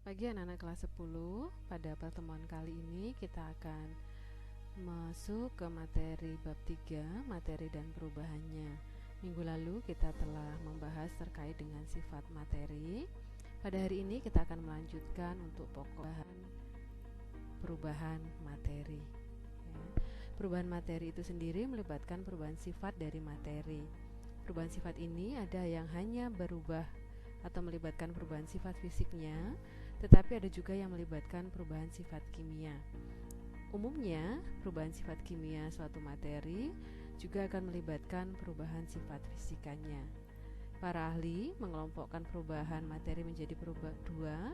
Pagi anak-anak kelas 10, pada pertemuan kali ini kita akan masuk ke materi bab 3, materi dan perubahannya. Minggu lalu kita telah membahas terkait dengan sifat materi. Pada hari ini kita akan melanjutkan untuk pokok perubahan materi. Perubahan materi itu sendiri melibatkan perubahan sifat dari materi. Perubahan sifat ini ada yang hanya berubah atau melibatkan perubahan sifat fisiknya, tetapi ada juga yang melibatkan perubahan sifat kimia. Umumnya, perubahan sifat kimia suatu materi juga akan melibatkan perubahan sifat fisikanya. Para ahli mengelompokkan perubahan materi menjadi dua.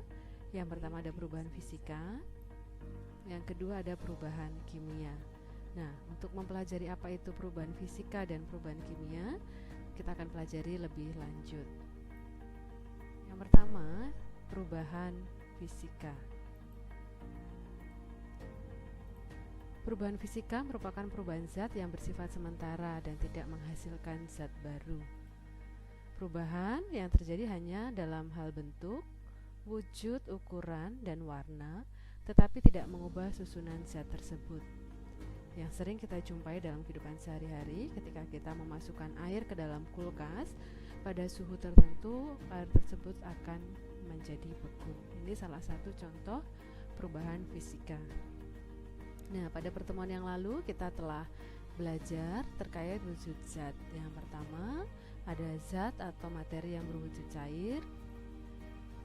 Yang pertama ada perubahan fisika, yang kedua ada perubahan kimia. Nah, untuk mempelajari apa itu perubahan fisika dan perubahan kimia, kita akan pelajari lebih lanjut. Yang pertama, perubahan fisika. Perubahan fisika merupakan perubahan zat yang bersifat sementara dan tidak menghasilkan zat baru. Perubahan yang terjadi hanya dalam hal bentuk, wujud, ukuran, dan warna, tetapi tidak mengubah susunan zat tersebut. Yang sering kita jumpai dalam kehidupan sehari-hari ketika kita memasukkan air ke dalam kulkas, pada suhu tertentu air tersebut akan menjadi beku. Ini salah satu contoh perubahan fisika. Nah, pada pertemuan yang lalu kita telah belajar terkait wujud zat. Yang pertama, ada zat atau materi yang berwujud cair,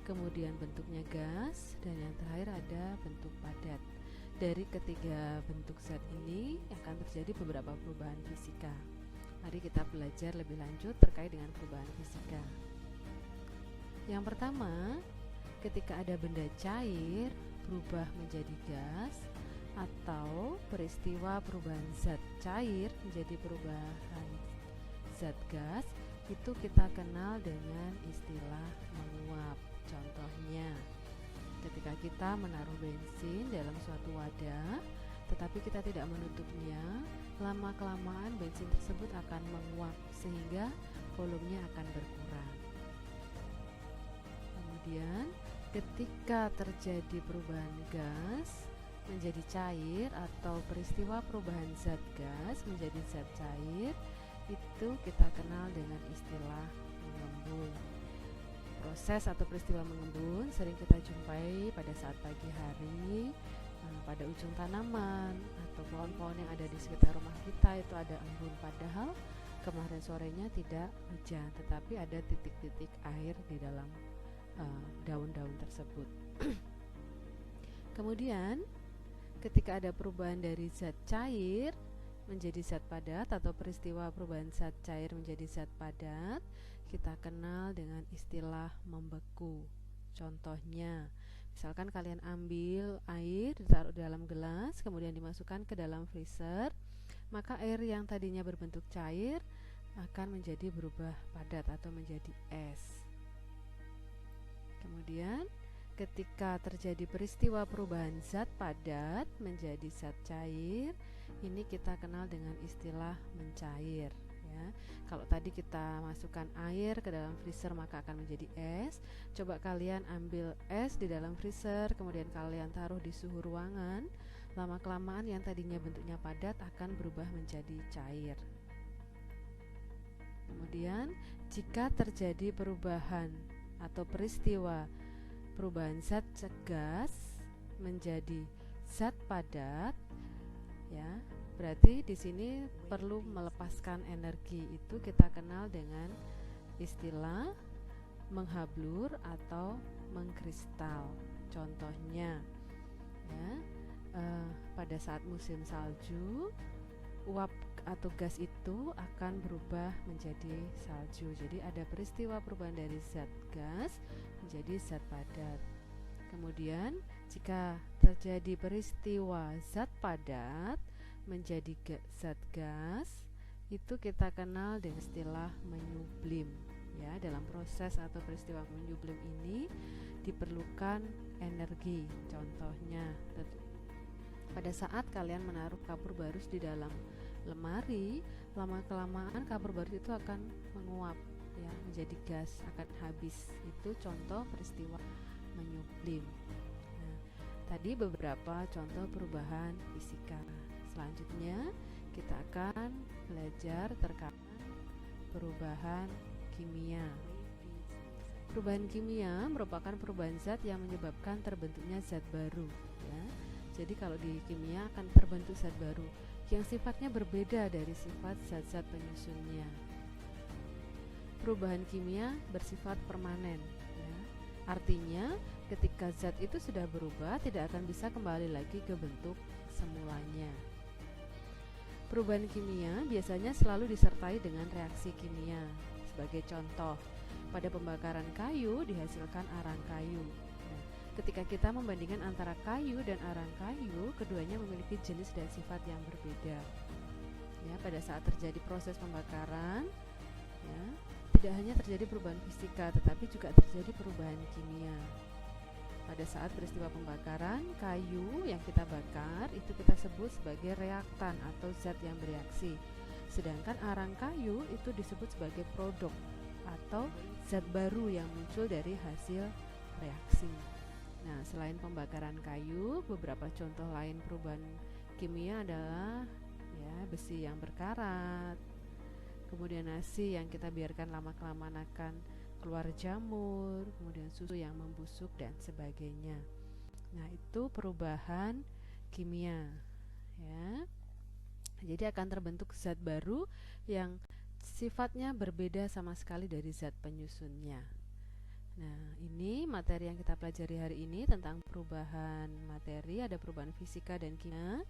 kemudian bentuknya gas, dan yang terakhir ada bentuk padat. Dari ketiga bentuk zat ini akan terjadi beberapa perubahan fisika. Mari kita belajar lebih lanjut terkait dengan perubahan fisika. Yang pertama, ketika ada benda cair berubah menjadi gas, atau peristiwa perubahan zat cair menjadi perubahan zat gas, itu kita kenal dengan istilah menguap. Contohnya, ketika kita menaruh bensin dalam suatu wadah, tetapi kita tidak menutupnya, lama-kelamaan bensin tersebut akan menguap sehingga volumenya akan berkurang. Kemudian, ketika terjadi perubahan gas menjadi cair atau peristiwa perubahan zat gas menjadi zat cair, itu kita kenal dengan istilah mengembun. Proses atau peristiwa mengembun sering kita jumpai pada saat pagi hari, pada ujung tanaman atau pohon-pohon yang ada di sekitar rumah kita itu ada embun, padahal kemarin sorenya tidak hujan, tetapi ada titik-titik air di dalam daun-daun tersebut. Kemudian ketika ada perubahan dari zat cair menjadi zat padat atau peristiwa perubahan zat cair menjadi zat padat, kita kenal dengan istilah membeku. Contohnya, misalkan kalian ambil air, ditaruh di dalam gelas, kemudian dimasukkan ke dalam freezer, maka air yang tadinya berbentuk cair akan menjadi berubah padat atau menjadi es. Kemudian ketika terjadi peristiwa perubahan zat padat menjadi zat cair, ini kita kenal dengan istilah mencair. Ya. Kalau tadi kita masukkan air ke dalam freezer maka akan menjadi es. Coba kalian ambil es di dalam freezer, kemudian kalian taruh di suhu ruangan, lama-kelamaan yang tadinya bentuknya padat akan berubah menjadi cair. Kemudian jika terjadi perubahan atau peristiwa perubahan zat gas menjadi zat padat, ya, berarti di sini perlu melepaskan energi. Itu kita kenal dengan istilah menghablur atau mengkristal. Contohnya, ya, pada saat musim salju, uap atau gas itu akan berubah menjadi salju. Jadi ada peristiwa perubahan dari zat gas menjadi zat padat. Kemudian jika terjadi peristiwa zat padat menjadi zat gas, itu kita kenal dengan istilah menyublim. Ya, dalam proses atau peristiwa menyublim ini diperlukan energi. Contohnya, pada saat kalian menaruh kapur barus di dalam lemari, lama-kelamaan kapur barus itu akan menguap, ya, menjadi gas, akan habis. Itu contoh peristiwa menyublim. Nah, tadi beberapa contoh perubahan fisika. Selanjutnya kita akan belajar terkait perubahan kimia. Perubahan kimia merupakan perubahan zat yang menyebabkan terbentuknya zat baru, ya. Jadi kalau di kimia akan terbentuk zat baru yang sifatnya berbeda dari sifat zat-zat penyusunnya. Perubahan kimia bersifat permanen, ya. Artinya ketika zat itu sudah berubah tidak akan bisa kembali lagi ke bentuk semulanya. Perubahan kimia biasanya selalu disertai dengan reaksi kimia. Sebagai contoh, pada pembakaran kayu dihasilkan arang kayu. Nah, ketika kita membandingkan antara kayu dan arang kayu, keduanya memiliki jenis dan sifat yang berbeda. Ya, pada saat terjadi proses pembakaran, ya, tidak hanya terjadi perubahan fisika, tetapi juga terjadi perubahan kimia. Pada saat peristiwa pembakaran, kayu yang kita bakar itu kita sebut sebagai reaktan atau zat yang bereaksi. Sedangkan arang kayu itu disebut sebagai produk atau zat baru yang muncul dari hasil reaksi. Nah, selain pembakaran kayu, beberapa contoh lain perubahan kimia adalah ya, besi yang berkarat, kemudian nasi yang kita biarkan lama-kelamaan akan keluar jamur, kemudian susu yang membusuk dan sebagainya. Nah, itu perubahan kimia, ya. Jadi akan terbentuk zat baru yang sifatnya berbeda sama sekali dari zat penyusunnya. Nah, ini materi yang kita pelajari hari ini tentang perubahan materi, ada perubahan fisika dan kimia.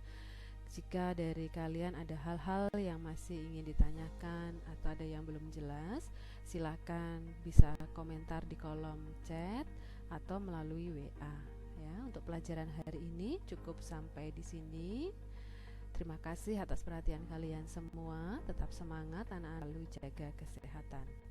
Jika dari kalian ada hal-hal yang masih ingin ditanyakan atau ada yang belum jelas, silakan bisa komentar di kolom chat atau melalui WA. Ya, untuk pelajaran hari ini cukup sampai di sini. Terima kasih atas perhatian kalian semua. Tetap semangat, anak-anak, selalu jaga kesehatan.